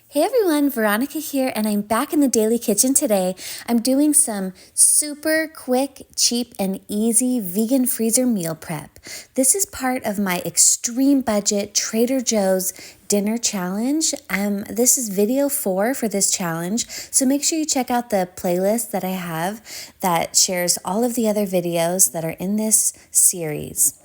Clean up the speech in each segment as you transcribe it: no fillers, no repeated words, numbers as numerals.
Hey everyone, Veronica here, and I'm back in the Daily Kitchen today. I'm doing some super quick, cheap, and easy vegan freezer meal prep. This is part of my extreme budget Trader Joe's dinner challenge. This is video 4 for this challenge, so make sure you check out the playlist that I have that shares all of the other videos that are in this series.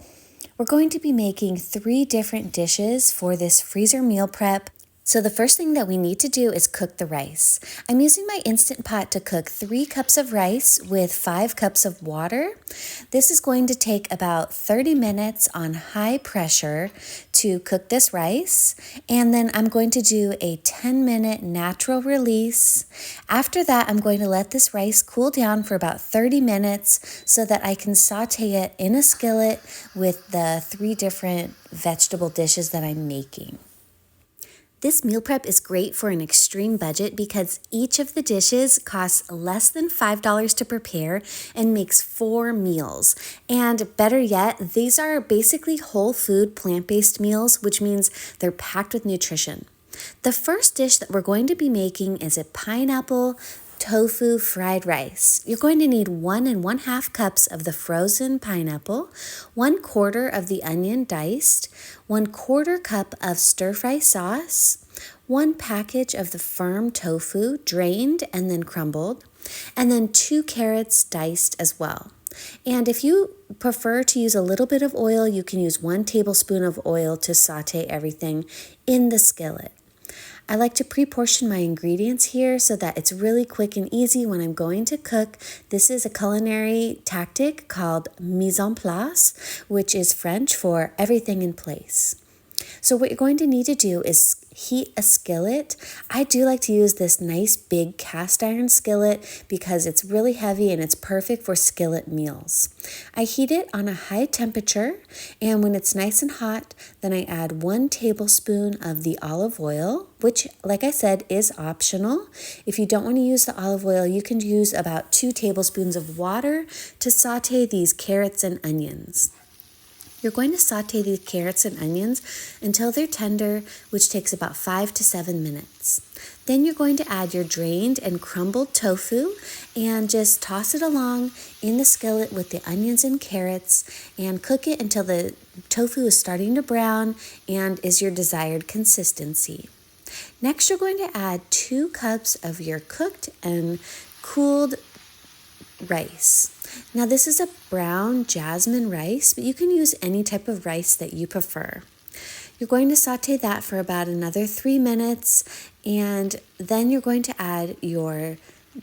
We're going to be making 3 different dishes for this freezer meal prep. So the first thing that we need to do is cook the rice. I'm using my Instant Pot to cook 3 cups of rice with 5 cups of water. This is going to take about 30 minutes on high pressure to cook this rice. And then I'm going to do a 10-minute natural release. After that, I'm going to let this rice cool down for about 30 minutes so that I can saute it in a skillet with the 3 different vegetable dishes that I'm making. This meal prep is great for an extreme budget because each of the dishes costs less than $5 to prepare and makes 4 meals. And better yet, these are basically whole food plant-based meals, which means they're packed with nutrition. The first dish that we're going to be making is a pineapple tofu fried rice. You're going to need 1 1/2 cups of the frozen pineapple, 1/4 of the onion diced, 1/4 cup of stir-fry sauce, 1 package of the firm tofu drained and then crumbled, and then 2 carrots diced as well. And if you prefer to use a little bit of oil, you can use 1 tablespoon of oil to saute everything in the skillet. I like to pre-portion my ingredients here so that it's really quick and easy when I'm going to cook. This is a culinary tactic called mise en place, which is French for everything in place. So what you're going to need to do is heat a skillet. I do like to use this nice big cast iron skillet because it's really heavy and it's perfect for skillet meals. I heat it on a high temperature, and when it's nice and hot, then I add 1 tablespoon of the olive oil, which, like I said, is optional. If you don't want to use the olive oil, you can use about 2 tablespoons of water to saute these carrots and onions. You're going to saute these carrots and onions until they're tender, which takes about 5 to 7 minutes. Then you're going to add your drained and crumbled tofu and just toss it along in the skillet with the onions and carrots and cook it until the tofu is starting to brown and is your desired consistency. Next, you're going to add 2 cups of your cooked and cooled rice. Now this is a brown jasmine rice, but you can use any type of rice that you prefer. You're going to saute that for about another 3 minutes, and then you're going to add your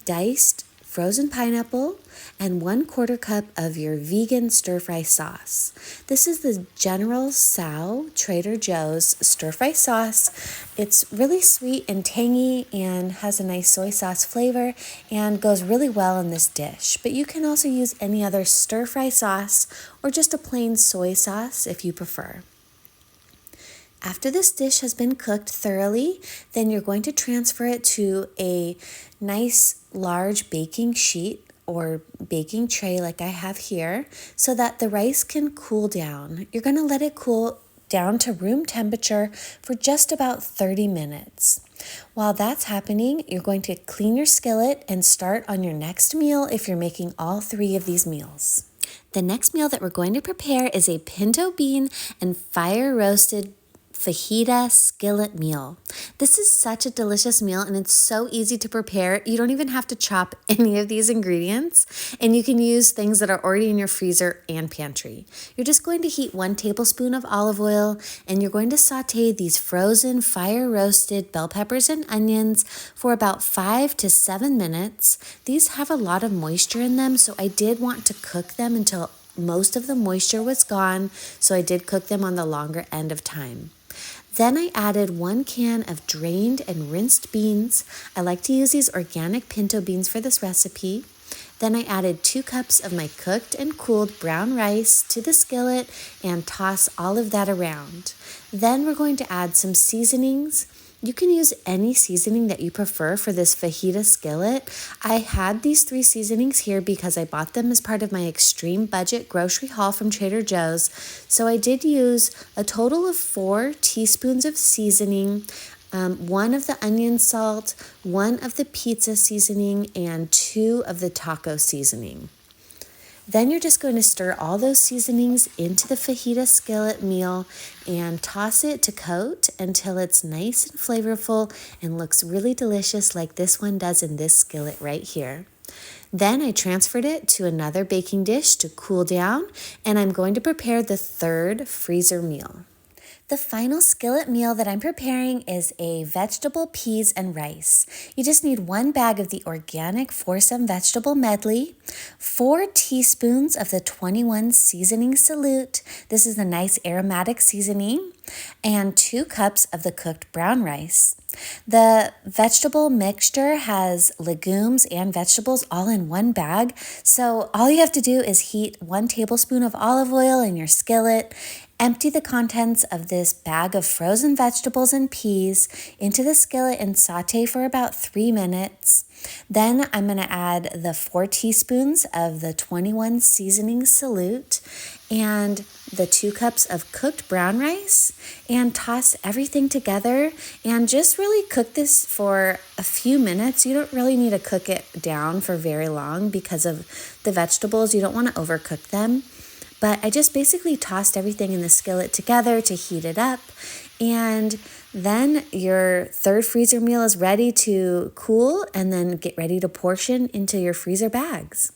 diced frozen pineapple and 1/4 cup of your vegan stir-fry sauce. This is the General Tso Trader Joe's stir-fry sauce. It's really sweet and tangy and has a nice soy sauce flavor and goes really well in this dish. But you can also use any other stir-fry sauce or just a plain soy sauce if you prefer. After this dish has been cooked thoroughly, then you're going to transfer it to a nice large baking sheet or baking tray like I have here so that the rice can cool down. You're going to let it cool down to room temperature for just about 30 minutes. While that's happening, you're going to clean your skillet and start on your next meal if you're making all 3 of these meals. The next meal that we're going to prepare is a pinto bean and fire roasted fajita skillet meal. This is such a delicious meal and it's so easy to prepare. You don't even have to chop any of these ingredients, and you can use things that are already in your freezer and pantry. You're just going to heat 1 tablespoon of olive oil, and you're going to saute these frozen fire roasted bell peppers and onions for about 5 to 7 minutes. These have a lot of moisture in them, so I did want to cook them until most of the moisture was gone, so I did cook them on the longer end of time. Then I added 1 can of drained and rinsed beans. I like to use these organic pinto beans for this recipe. Then I added 2 cups of my cooked and cooled brown rice to the skillet and toss all of that around. Then we're going to add some seasonings. You can use any seasoning that you prefer for this fajita skillet. I had these 3 seasonings here because I bought them as part of my extreme budget grocery haul from Trader Joe's. So I did use a total of 4 teaspoons of seasoning. 1 of the onion salt, 1 of the pizza seasoning, and 2 of the taco seasoning. Then you're just going to stir all those seasonings into the fajita skillet meal and toss it to coat until it's nice and flavorful and looks really delicious like this one does in this skillet right here. Then I transferred it to another baking dish to cool down, and I'm going to prepare the 3rd freezer meal. The final skillet meal that I'm preparing is a vegetable, peas, and rice. You just need 1 bag of the organic foursome vegetable medley, 4 teaspoons of the 21 seasoning salute. This is a nice aromatic seasoning, and 2 cups of the cooked brown rice. The vegetable mixture has legumes and vegetables all in 1 bag, so all you have to do is heat 1 tablespoon of olive oil in your skillet. Empty the contents of this bag of frozen vegetables and peas into the skillet and saute for about 3 minutes. Then I'm going to add the 4 teaspoons of the 21 seasoning salute and the 2 cups of cooked brown rice, and toss everything together and just really cook this for a few minutes. You don't really need to cook it down for very long because of the vegetables. You don't want to overcook them. But I just basically tossed everything in the skillet together to heat it up. And then your 3rd freezer meal is ready to cool, and then get ready to portion into your freezer bags.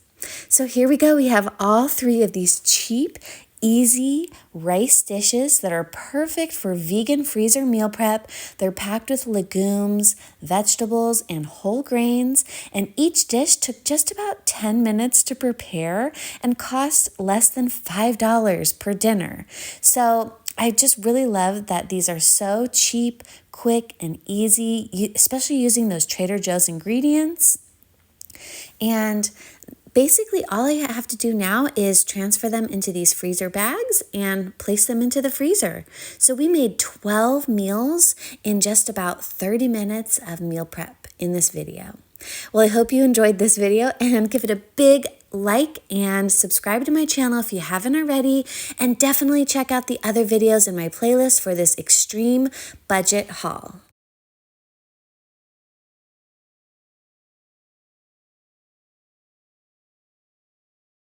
So here we go. We have all 3 of these cheap, easy rice dishes that are perfect for vegan freezer meal prep. They're packed with legumes, vegetables, and whole grains, and each dish took just about 10 minutes to prepare and cost less than $5 per dinner. So I just really love that these are so cheap, quick, and easy, especially using those Trader Joe's ingredients. And basically, all I have to do now is transfer them into these freezer bags and place them into the freezer. So we made 12 meals in just about 30 minutes of meal prep in this video. Well, I hope you enjoyed this video, and give it a big like and subscribe to my channel if you haven't already, and definitely check out the other videos in my playlist for this extreme budget haul.